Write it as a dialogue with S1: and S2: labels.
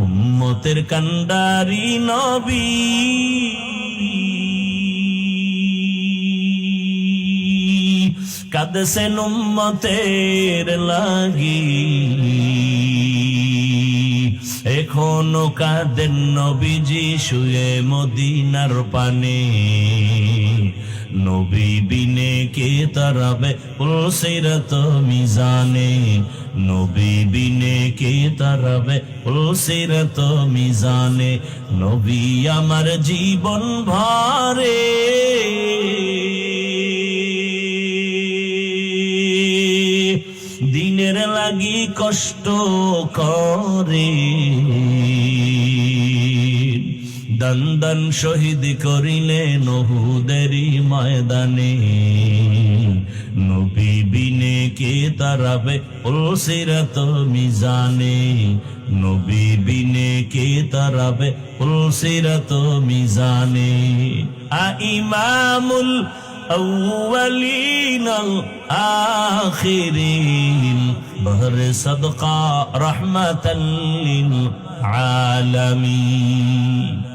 S1: উম্মতের কান্ডারি নবী কাঁদছেন উম্মতের লাগি এখনো কাঁদেন নবীজি শুয়ে মদিনার পানে নবী বিনে কে তারাবে পুলসিরাত মিজানে নবী বিনে কে তারাবে পুলসিরাত মিজানে নবী আমার জীবন ভরে দিনের লাগি কষ্ট করে দান দান শহীদ করিলেন উহুদেরই ময়দানে নবী বিনে কে তারাবে পুলসিরাত মিজানে নবী বিনে কে তারাবে পুলসিরাত মিজানে ইমামুল أولين الآخرين بهر صدقة رحمة للعالمين